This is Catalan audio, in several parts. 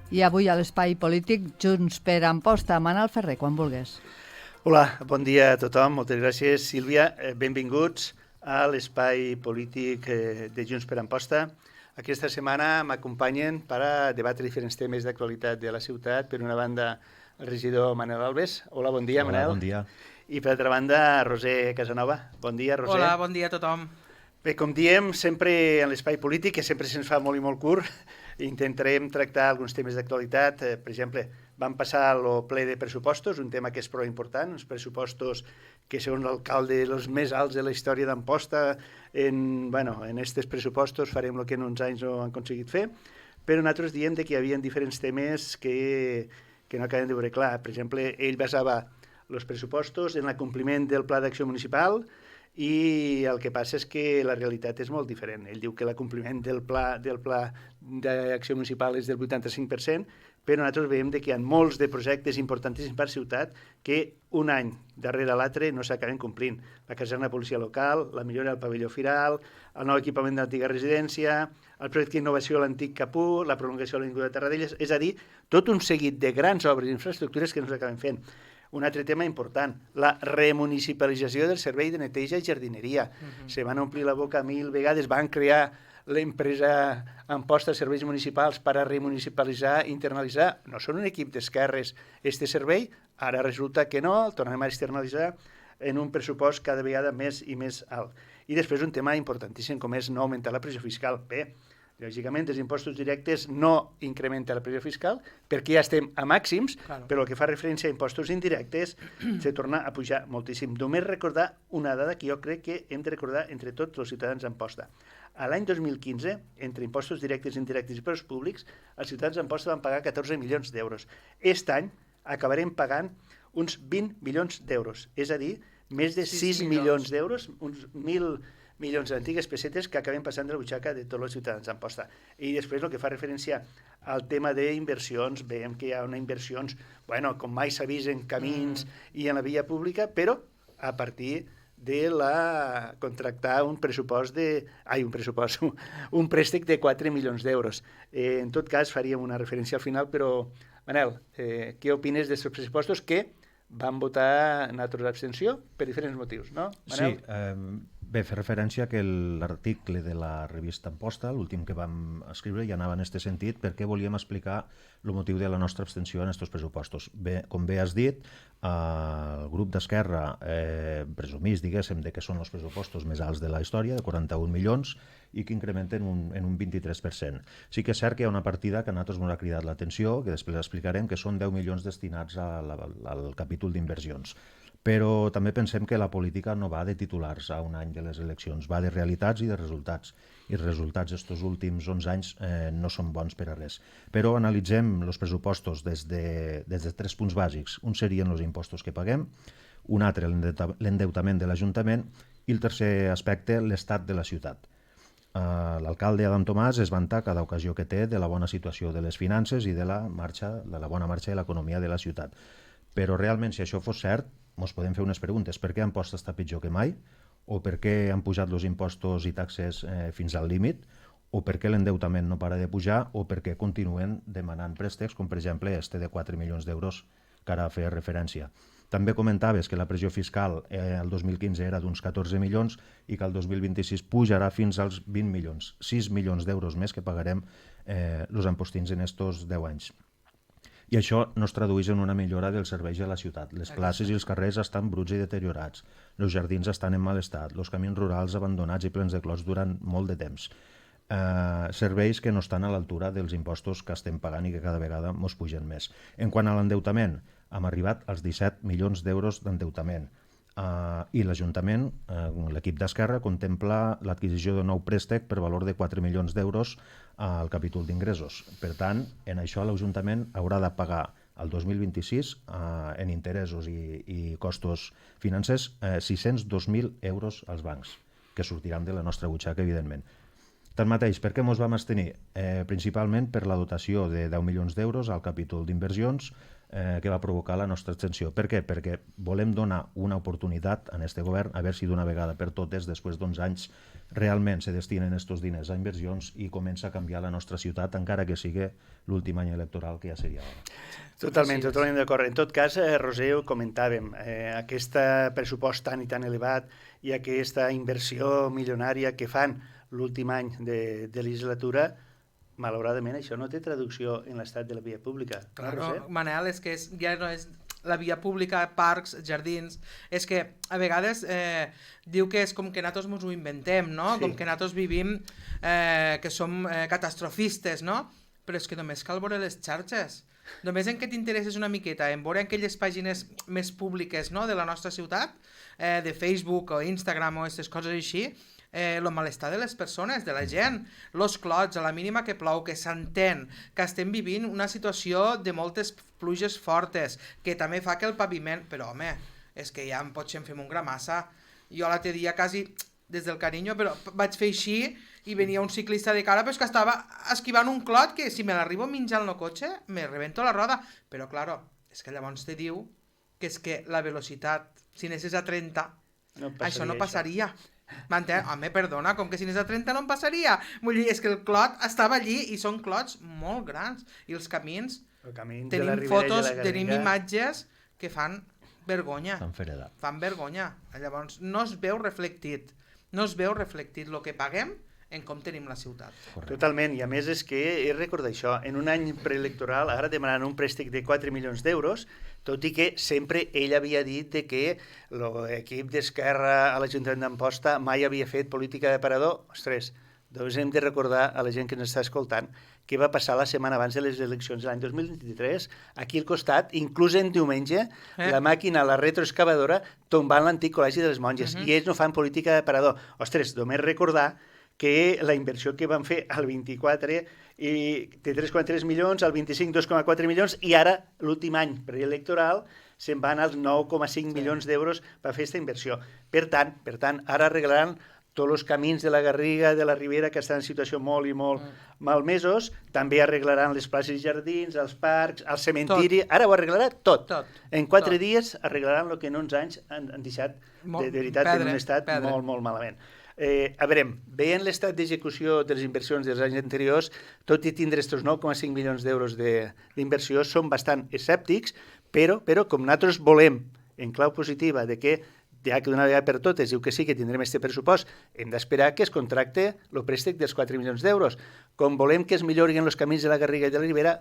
I avui a l'Espai Polític, Junts per Amposta. Manel Ferrer, quan vulguis. Hola, bon dia a tothom. Moltes gràcies, Sílvia. Benvinguts a l'Espai Polític de Junts per Amposta. Aquesta setmana m'acompanyen per a debatre diferents temes d'actualitat de la ciutat. Per una banda, el regidor Manel Alves. Hola, bon dia, Manel. Hola, bon dia. I per altra banda, Roser Casanova. Bon dia, Roser. Hola, bon dia a tothom. Bé, com diem, sempre en l'espai polític, que sempre se'ns fa molt i molt curt, intentarem tractar alguns temes d'actualitat. Per exemple, vam passar el ple de pressupostos, un tema que és prou important, uns pressupostos que, segons l'alcalde, els més alts de la història d'Amposta. En aquests pressupostos farem el que en uns anys no han aconseguit fer, però nosaltres diem que hi havia diferents temes que no acabem de veure clar. Per exemple, ell basava els pressupostos en l'acompliment del Pla d'Acció Municipal, i el que passa és que la realitat és molt diferent. Ell diu que l'acompliment del pla d'acció municipal és del 85%, però nosaltres veiem que hi ha molts de projectes importantíssims per ciutat que un any darrere l'altre no s'acaben complint. La caserna de policia local, la millora del pavelló firal, el nou equipament de l'antiga residència, el projecte d'innovació a l'antic Capú, la prolongació de l'Avinguda de Tarradellas, és a dir, tot un seguit de grans obres i infraestructures que no s'acaben fent. Un altre tema important, la remunicipalització del servei de neteja i jardineria. Se van omplir la boca 1000 vegades, van crear l'empresa Amposta Serveis Municipals per a remunicipalitzar, internalitzar. No són un equip d'esquerres este servei, ara resulta que no, el tornem a externalitzar en un pressupost cada vegada més i més alt. I després un tema importantíssim com és no augmentar la pressió fiscal. Bé, lògicament, els impostos directes no incrementen la pressió fiscal perquè ja estem a màxims, però el que fa referència a impostos indirectes se torna a pujar moltíssim. Només recordar una dada que jo crec que hem de recordar entre tots els ciutadans d'Amposta. A l'any 2015, entre impostos directes, indirectes i preus públics, els ciutadans d'Amposta van pagar 14 milions d'euros. Aquest any acabarem pagant uns 20 milions d'euros, és a dir, més de 6 milions d'euros, uns 1.000 milions d'antigues pessetes que acabem passant de la butxaca de tots els ciutadans d'Amposta. I després el que fa referència al tema d'inversions, veiem que hi ha inversions, com mai s'ha vist en camins i en la via pública, però a partir de contractar un préstec de 4 milions d'euros. En tot cas, faríem una referència al final, però, Manel, què opines d'aquests pressupostos que van votar nosaltres abstenció per diferents motius, no, Manel? Sí, bé, fer referència que l'article de la revista Amposta, l'últim que vam escriure, ja anava en aquest sentit perquè volíem explicar el motiu de la nostra abstenció en aquests pressupostos. Bé, com bé has dit, el grup d'Esquerra presumís, diguéssim, que són els pressupostos més alts de la història, de 41 milions, i que incrementen en un 23%. Sí que és cert que hi ha una partida que a nosaltres ens ha cridat l'atenció, que després explicarem, que són 10 milions destinats al capítol d'inversions. Però també pensem que la política no va de titulars a un any de les eleccions, va de realitats i de resultats. I els resultats d'aquests últims 11 anys no són bons per a res. Però analitzem els pressupostos des de 3 punts bàsics. Un serien els impostos que paguem, un altre l'endeutament de l'Ajuntament i el tercer aspecte l'estat de la ciutat. L'alcalde Adam Tomàs es vanta cada ocasió que té de la bona situació de les finances i de la bona marxa de l'economia de la ciutat. Però realment, si això fos cert, ens podem fer unes preguntes. Per què Amposta està pitjor que mai? O per què han pujat els impostos i taxes fins al límit? O per què l'endeutament no para de pujar? O per què continuen demanant préstecs, com per exemple este de 4 milions d'euros que ara feia referència. També comentaves que la pressió fiscal el 2015 era d'uns 14 milions i que el 2026 pujarà fins als 20 milions. 6 milions d'euros més que pagarem els ampostins en estos 10 anys. I això no es tradueix en una millora dels serveis a la ciutat. Les places i els carrers estan bruts i deteriorats, els jardins estan en mal estat, els camins rurals abandonats i plens de clots durant molt de temps. Serveis que no estan a l'altura dels impostos que estem pagant i que cada vegada ens pugen més. En quant a l'endeutament, hem arribat als 17 milions d'euros d'endeutament. I l'Ajuntament, l'equip d'Esquerra, contempla l'adquisició d'un nou préstec per valor de 4 milions d'euros al capítol d'ingressos. Per tant, en això l'Ajuntament haurà de pagar el 2026 en interessos i costos financers 602.000 euros als bancs, que sortiran de la nostra butxaca, evidentment. Tanmateix, per què ens vam abstenir? Principalment per la dotació de 10 milions d'euros al capítol d'inversions, que va provocar la nostra abstenció. Per què? Perquè volem donar una oportunitat a este govern a veure si d'una vegada per totes, després d'11 anys, realment se destinen estos diners a inversions i comença a canviar la nostra ciutat, encara que sigui l'últim any electoral, que ja seria hora. Totalment d'acord. En tot cas, Roser, ho comentàvem, aquest pressupost tan i tan elevat i aquesta inversió milionària que fan l'últim any de legislatura, malauradament això no té traducció en l'estat de la via pública. Claro, Manel, és que ja no és la via pública, parcs, jardins, és que a vegades diu que és com que nosaltres ens ho inventem, no? Sí. Com que nosaltres vivim, que som catastrofistes, no? Però és que només cal veure les xarxes. Només en què t'interesses una miqueta, en veure aquelles pàgines més públiques, no?, de la nostra ciutat, de Facebook o Instagram o aquestes coses així, el malestar de les persones, de la gent, los clots, a la mínima que plou, que s'entén, que estem vivint una situació de moltes pluges fortes, que també fa que el paviment... Però, home, és que ja em potser fem un gra massa. Jo l'altre dia quasi, des del carinyo, però vaig fer així i venia un ciclista de cara, però és que estava esquivant un clot que si me l'arribo a menjar al meu cotxe, me rebento la roda. Però, claro, és que llavors te diu que és que la velocitat, si anessis a 30, això no passaria. M'entén? Home, perdona, com que si anés a 30 no em passaria. Vull dir, és que el clot estava allí i són clots molt grans. I els camins, tenim fotos, tenim imatges que fan vergonya. Fan vergonya. Llavors, no es veu reflectit el que paguem en com tenim la ciutat. Correcte. Totalment, i a més és que he recordat això, en un any preelectoral, ara demanant un préstec de 4 milions d'euros, tot i que sempre ell havia dit que l'equip d'Esquerra a l'Ajuntament d'Amposta mai havia fet política d'aparador. Ostres, doncs hem de recordar a la gent que ens està escoltant què va passar la setmana abans de les eleccions de l'any 2023, aquí al costat, inclús en diumenge, la màquina, la retroexcavadora, tombant l'antic col·legi de les monges, i ells no fan política d'aparador. Ostres, només recordar que la inversió que van fer al 24 i de 3,3 milions, al 25 2,4 milions, i ara, l'últim any preelectoral, se'n van als 9,5 milions d'euros per fer aquesta inversió. Per tant, ara arreglaran tots els camins de la Garriga, de la Ribera, que estan en situació molt i molt malmesos, també arreglaran les places i jardins, els parcs, el cementiri, ara ho arreglarà tot. En 4 dies arreglaran el que en 11 anys han deixat de veritat en un estat molt, molt malament. A veure, veient l'estat d'execució de les inversions dels anys anteriors, tot i tindre aquests 9,5 milions d'euros d'inversió, són bastant escèptics, però com nosaltres volem, en clau positiva, de que ja que d'una vegada per totes diu que sí que tindrem aquest pressupost, hem d'esperar que es contracte el préstec dels 4 milions d'euros. Com volem que es millorin els camins de la Garriga i de la Ribera,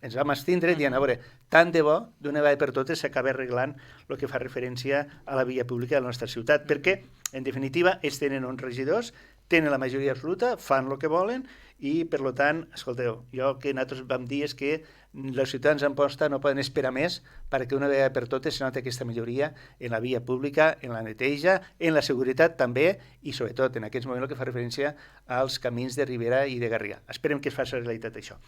ens vam abstindre dient, a veure, tant de bo, d'una vegada per totes s'acaba arreglant el que fa referència a la via pública de la nostra ciutat, perquè, en definitiva, ells tenen uns regidors, tenen la majoria absoluta, fan el que volen, i, per tant, escolteu, jo el que nosaltres vam dir és que els ciutadans d'Amposta no poden esperar més perquè una vegada per totes se nota aquesta milloria en la via pública, en la neteja, en la seguretat també, i sobretot en aquests moments el que fa referència als camins de Ribera i de Garriga. Esperem que es faci realitat això.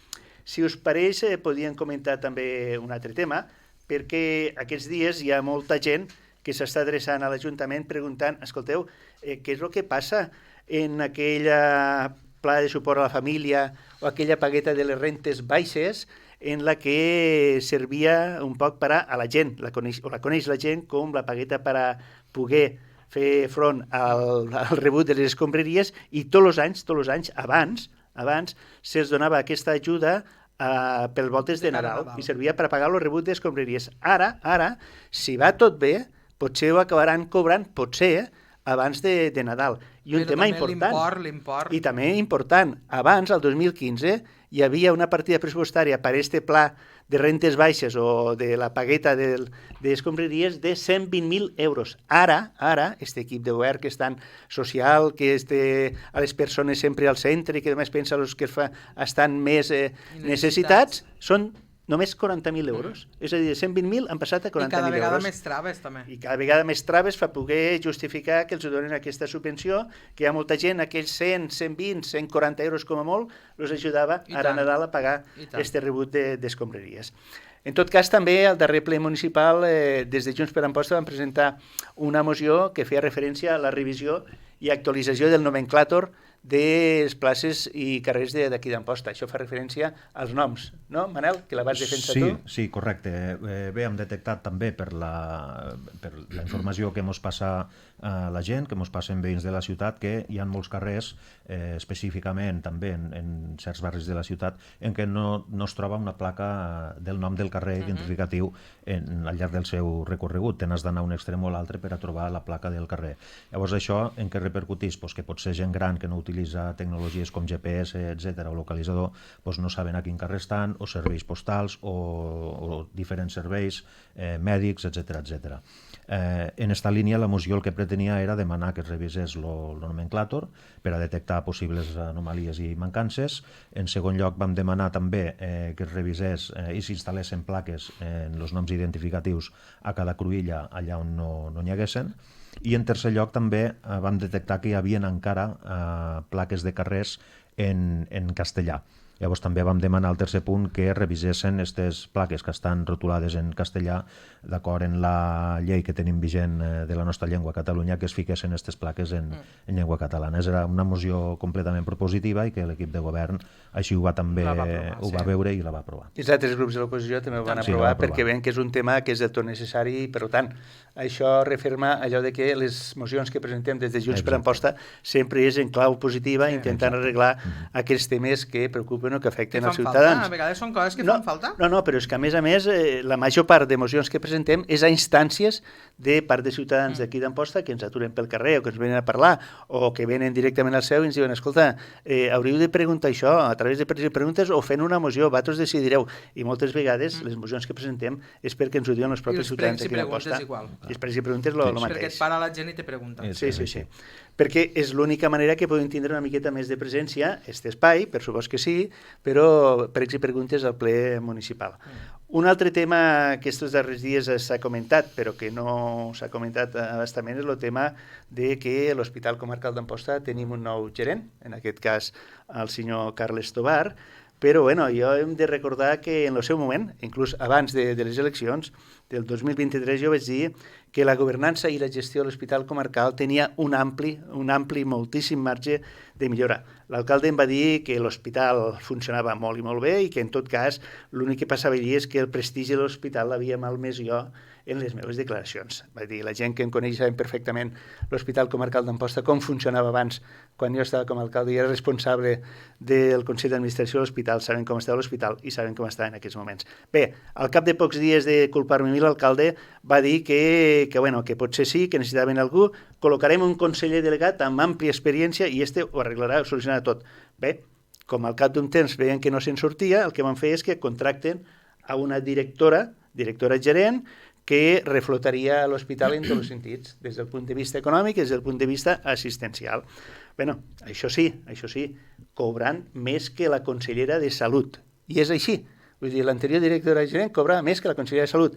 Si us pareix, podríem comentar també un altre tema, perquè aquests dies hi ha molta gent que s'està adreçant a l'Ajuntament preguntant, escolteu, què és el que passa en aquella pla de suport a la família o aquella pagueta de les rentes baixes en la que servia un poc per a la gent, la coneix la gent com la pagueta per a poder fer front al rebut de les escombraries, i tots els anys abans se'ls donava aquesta ajuda pel voltes de Nadal i servia per a pagar el rebut d'escombraries. Ara, si va tot bé, potser ho acabaran cobrant, potser, abans de Nadal. I un tema important, l'import. I també important, abans, el 2015, hi havia una partida pressupostària per a aquest pla de rentes baixes o de la pagueta d'escombraries de 120.000 euros. Ara, aquest equip de govern que és tan social, que té a les persones sempre al centre i que només pensa els que estan més necessitats, són només 40.000 euros. És a dir, de 120.000 han passat a 40.000 euros. I cada vegada més traves, també. I cada vegada més traves per poder justificar que els donen aquesta subvenció, que hi ha molta gent, aquells 100, 120, 140 euros com a molt, els ajudava ara a Nadal a pagar aquest rebut d'escombraries. En tot cas, també al darrer ple municipal, des de Junts per Amposta, van presentar una moció que feia referència a la revisió i actualització del nomenclàtor de les places i carrers d'aquí d'Amposta. Això fa referència als noms, no, Manel? Que la vas defensar tu? Sí, correcte. Bé, hem detectat també per la informació que ens passa la gent, que ens passen veïns de la ciutat, que hi ha molts carrers, específicament també en certs barris de la ciutat, en què no es troba una placa del nom del carrer identificatiu al llarg del seu recorregut. Te n'has d'anar a un extrem o a l'altre per a trobar la placa del carrer. Llavors, això en què repercuteix? Que pot ser gent gran que no utilitza tecnologies com GPS, etc o localitzador, no saben a quin carrer estan, o serveis postals, o diferents serveis mèdics, etc. En esta línia, la moció el que pretenia era demanar que es revisés el nomenclàtor per a detectar possibles anomalies i mancances. En segon lloc, vam demanar també que es revisés i s'instal·lessin plaques en els noms identificatius a cada cruïlla allà on no n'hi haguessin. I en tercer lloc també vam detectar que hi havia encara plaques de carrers en castellà. Llavors també vam demanar al tercer punt que revisessin aquestes plaques que estan rotulades en castellà d'acord en la llei que tenim vigent de la nostra llengua a Catalunya, que es fiquessin aquestes plaques en llengua catalana. Era una moció completament propositiva i que l'equip de govern així ho va veure i la va aprovar. I els altres grups de l'oposició també ho van aprovar perquè veuen que és un tema que és del tot necessari i, per tant, això referma allò de que les mocions que presentem des de Junts per Amposta sempre és en clau positiva, intentant arreglar aquells temes que preocupen o que afecten als ciutadans. A vegades són coses que fan falta. No, però és que a més, la major part de mocions que presentem és a instàncies de part de ciutadans d'aquí d'Amposta que ens aturen pel carrer o que ens venen a parlar o que venen directament al seu i ens diuen, escolta, hauríeu de preguntar això a través de preguntes o fent una moció, vosaltres decidireu. I moltes vegades les mocions que presentem és perquè ens ho diuen els propis ciutadans d'aquí d'Amposta. I els pregs i preguntes el mateix. Perquè et para la gent i te pregunta. Sí. Perquè és l'única manera que podem tindre una miqueta més de presència, aquest espai, per supost que sí, però pregs i preguntes al ple municipal. Un altre tema que aquests darrers dies s'ha comentat, però que no s'ha comentat abastament, és el tema de que a l'Hospital Comarcal d'Amposta tenim un nou gerent, en aquest cas el senyor Carles Tobar, però jo hem de recordar que en el seu moment, inclús abans de les eleccions del 2023, jo vaig dir que la governança i la gestió de l'Hospital Comarcal tenia un ampli, moltíssim marge de millora. L'alcalde em va dir que l'hospital funcionava molt i molt bé i que en tot cas l'únic que passava allí és que el prestigi de l'hospital l'havia malmès jo en les meves declaracions. Va dir, la gent que em coneix saben perfectament l'Hospital Comarcal d'Amposta, com funcionava abans, quan jo estava com a alcalde i era responsable del Consell d'Administració de l'Hospital, saben com estava l'hospital i saben com està en aquests moments. Bé, al cap de pocs dies de culpar-me a mi, l'alcalde va dir que potser sí, que necessitaven algú, col·locarem un conseller delegat amb àmplia experiència i ho arreglarà, ho solucionarà tot. Bé, com al cap d'un temps veien que no se'n sortia, el que van fer és que contracten a una directora gerent, que reflotaria l'hospital en tots els sentits, des del punt de vista econòmic i des del punt de vista assistencial. Bé, això sí, cobrant més que la consellera de Salut. I és així. Vull dir, l'anterior directora gerent cobrava més que la consellera de Salut.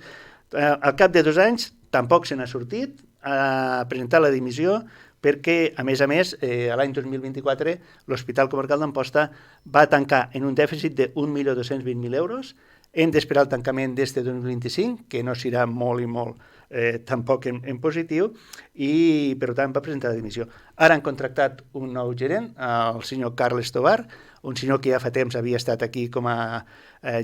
Al cap de 2 anys tampoc se n'ha sortit, a presentar la dimissió, perquè, a més, l'any 2024 l'Hospital Comarcal d'Amposta va tancar en un dèficit de 1.220.000 euros. Hem d'esperar el tancament d'este 2025, que no serà molt i molt tampoc en positiu, i per tant va presentar la dimissió. Ara han contractat un nou gerent, el senyor Carles Tobar, un senyor que ja fa temps havia estat aquí com a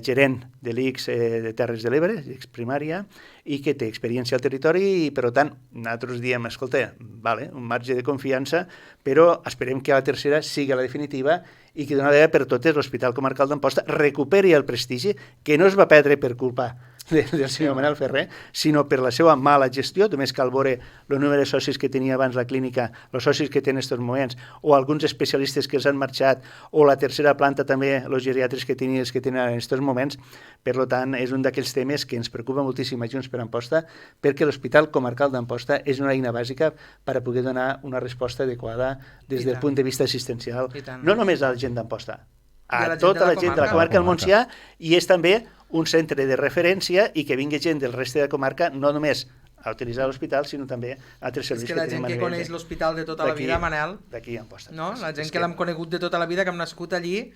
gerent de l'ICS de Terres de l'Ebre, ICS primària, i que té experiència al territori i, per tant, nosaltres diem, escolta, un marge de confiança, però esperem que la tercera sigui la definitiva i que d'una vegada per totes l'Hospital Comarcal d'Amposta recuperi el prestigi que no es va perdre per culpa del senyor Manel Ferrer, sinó per la seva mala gestió. Només cal veure el número de socis que tenia abans la clínica, els socis que té en aquests moments, o alguns especialistes que els han marxat, o la tercera planta també, els geriatres que tenen en aquests moments. Per tant, és un d'aquells temes que ens preocupa moltíssim a Junts per Amposta, perquè l'Hospital Comarcal d'Amposta és una eina bàsica per a poder donar una resposta adequada des del punt de vista assistencial, no només a la gent d'Amposta, a tota la gent de la comarca del Montsià, i és també un centre de referència i que vingui gent del reste de la comarca no només a utilitzar l'hospital, sinó també a altres serveis que tenim. És que la gent que coneix l'hospital de tota la vida, Manel, d'aquí a Amposta. No? La gent que l'hem conegut de tota la vida, que hem nascut allí,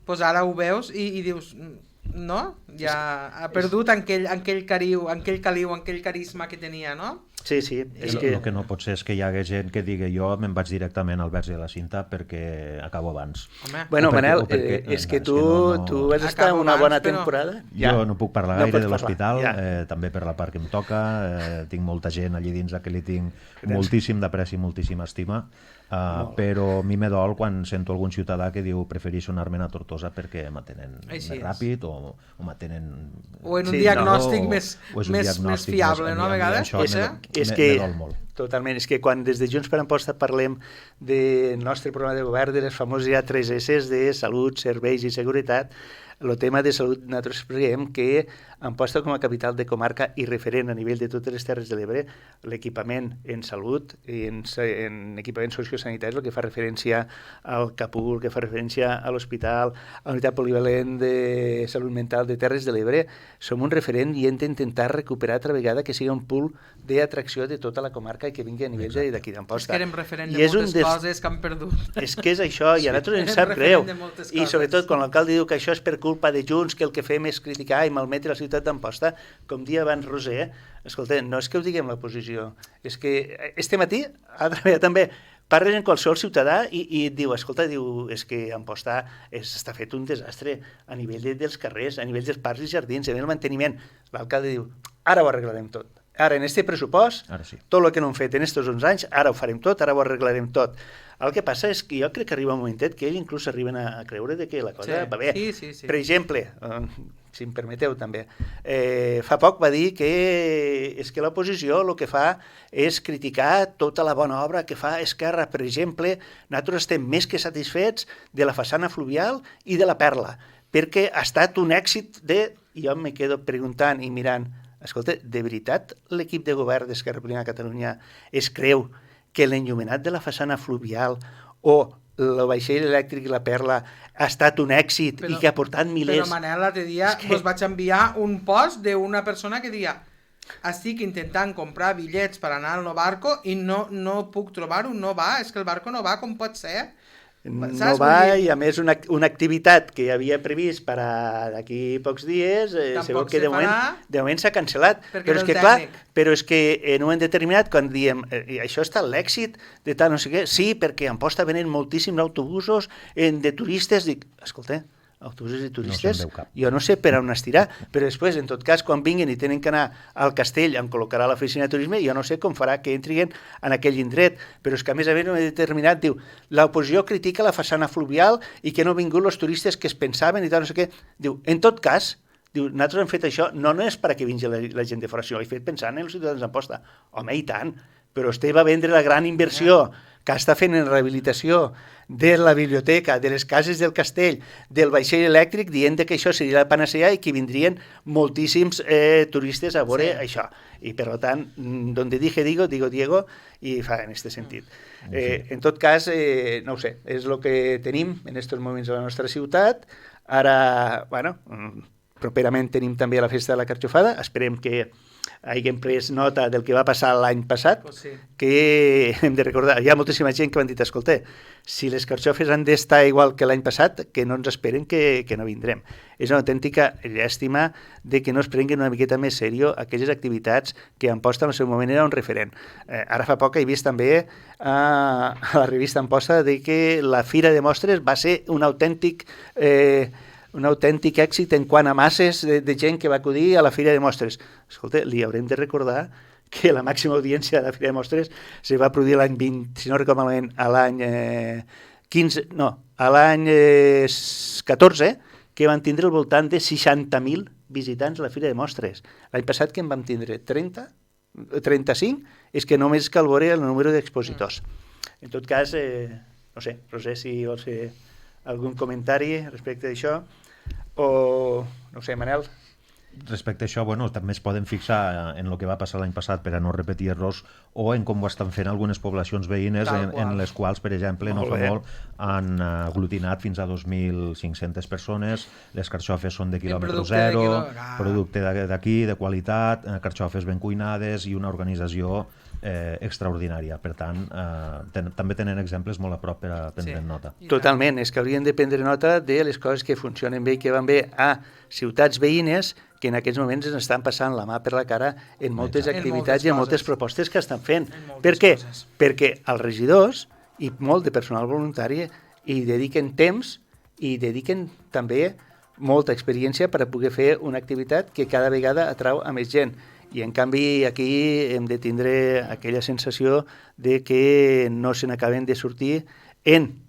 doncs ara ho veus i dius, no? Ja ha perdut aquell caliu, aquell carisma que tenia, no? Sí, sí, és El que no pot ser és que hi hagi gent que digui jo me'n vaig directament al Verge de la Cinta perquè acabo abans. Home, Bueno, O perquè- Manel, o perquè- és que és tu, que no- tu vas estar Acabo una bona abans, però- temporada. Jo no puc parlar No gaire pots de l'hospital, parlar, també per la part que em toca, tinc molta gent allí dins que li tinc moltíssim d'apreci i moltíssima estima, però a mi me dol quan sento algun ciutadà que diu prefereixo anar-me'n a Tortosa perquè m'atenen més Així és. ràpid o m'atenen... o en un Sí, diagnòstic o més és un diagnòstic fiable, més- no, a mi vegades? Això Pot ser? És que- me dol molt. Totalment, és que quan des de Junts per Amposta parlem del nostre programa de govern, de les famoses ja 3 S's de salut, serveis i seguretat, el tema de salut nosaltres creiem que Amposta com a capital de comarca i referent a nivell de totes les Terres de l'Ebre, l'equipament en salut, en equipaments sociosanitaris, el que fa referència al CAPUL, el que fa referència a l'hospital, a la unitat polivalent de salut mental de Terres de l'Ebre, som un referent i hem d'intentar recuperar altra vegada que sigui un pool d'atracció de tota la comarca i que vingui a nivell d'aquí És d'Amposta. que érem referent I de és un moltes coses que han perdut. És que és això, i a nosaltres ens Érem sap greu. referent de moltes I coses. sobretot quan l'alcalde diu que això és per culpa de Junts, que el que fem és criticar i malmetre la ciutat d'Amposta, com dia abans Roser, escolta, no és que ho diguem l'oposició, és que este matí ha treballat també parles amb qualsevol ciutadà i et diu, escolta, diu, és que Amposta està fet un desastre a nivell dels carrers, a nivell dels parcs i jardins, a nivell del manteniment. L'alcalde diu, ara ho arreglarem tot. Ara, en este pressupost, Ara sí. tot el que no hem fet en aquests 11 anys, ara ho farem tot, ara ho arreglarem tot. El que passa és que jo crec que arriba un momentet que ells inclús arriben a creure de que la cosa va bé. Sí. Per exemple, si em permeteu també, fa poc va dir que és que l'oposició el que fa és criticar tota la bona obra que fa Esquerra. Per exemple, nosaltres estem més que satisfets de la façana fluvial i de la Perla, perquè ha estat un èxit de... Jo me quedo preguntant i mirant, escolta, de veritat l'equip de govern d'Esquerra Republicana de Catalunya es creu que l'enllumenat de la façana fluvial o el vaixell elèctric i la Perla ha estat un èxit i que ha portat milers... Però Manel, l'altre dia És que- vos vaig enviar un post d'una persona que deia estic intentant comprar bitllets per anar al barco i no puc trobar-ho, no va, és que el barco no va com pot ser. No Saps? va, Vull dir- i a més una activitat que havia previst per a d'aquí pocs dies, Tampoc se veu que se farà. de moment s'ha cancel·lat. Perquè Però ve és el que, clar, tècnic. però és que en un moment determinat, quan diem això està l'èxit de tal, no sé què, sí, perquè a Amposta venen moltíssims autobusos de turistes, dic, escolta, autobusos de turistes, se'n veu cap. jo no sé per on estirar, però després, en tot cas, quan vinguin i tenen que anar al castell on col·locarà l'oficina de turisme, jo no sé com farà que entrin en aquell indret, però és que a més un determinat diu, l'oposició critica la façana fluvial i que no han vingut els turistes que es pensaven i tal, no sé què. Diu, en tot cas, diu, nosaltres hem fet això, no és perquè vingui la gent de fora, sinó l'he fet pensant en els ciutadans d'Amposta. Home, i tant, però vostè va vendre la gran inversió que està fent en rehabilitació de la biblioteca, de les cases del castell, del vaixell elèctric, dient que això seria la panacea i que vindrien moltíssims turistes a veure això. I per tant, donde dije digo Diego, i fa en aquest sentit. En tot cas, no ho sé, és el que tenim en aquests moments a la nostra ciutat. Ara, bueno, properament tenim també la festa de la carxofada, esperem que hàgim pres nota del que va passar l'any passat, Pues sí. que hem de recordar, hi ha moltíssima gent que m'han dit, escolta, si les carxofes han d'estar igual que l'any passat, que no ens esperen que no vindrem. És una autèntica llàstima de que no es prenguen una miqueta més sèrio aquelles activitats que Amposta en el seu moment era un referent. Ara fa poc he vist també a la revista Amposta de que la Fira de Mostres va ser un autèntic èxit en quant a masses de gent que va acudir a la Fira de Mostres. Escolta, li haurem de recordar que la màxima audiència de la Fira de Mostres se va produir l'any 20, si no recordo malament, a l'any 15, no, a l'any 14, que van tindre al voltant de 60.000 visitants a la Fira de Mostres. L'any passat que en vam tindre 30, 35, és que només cal veure el número d'expositors. En tot cas, no sé, Roser, si vols fer algun comentari respecte d'això, o no sé, Manel. Respecte a això, bueno, també es poden fixar en el que va passar l'any passat per a no repetir errors o en com ho estan fent algunes poblacions veïnes en les quals, per exemple, no fa molt, han aglutinat fins a 2.500 persones, les carxofes són de quilòmetre zero, producte d'aquí, de qualitat, carxofes ben cuinades i una organització extraordinària. Per tant, també tenen exemples molt a prop per a prendre nota. Totalment, és que haurien de prendre nota de les coses que funcionen bé i que van bé a ciutats veïnes que en aquests moments ens estan passant la mà per la cara en moltes En activitats moltes i en moltes coses. propostes que estan fent. En moltes Per què? coses. Perquè els regidors i molt de personal voluntari hi dediquen temps i dediquen també molta experiència per a poder fer una activitat que cada vegada atrau a més gent. I en canvi aquí hem de tindre aquella sensació de que no se n'acaben de sortir en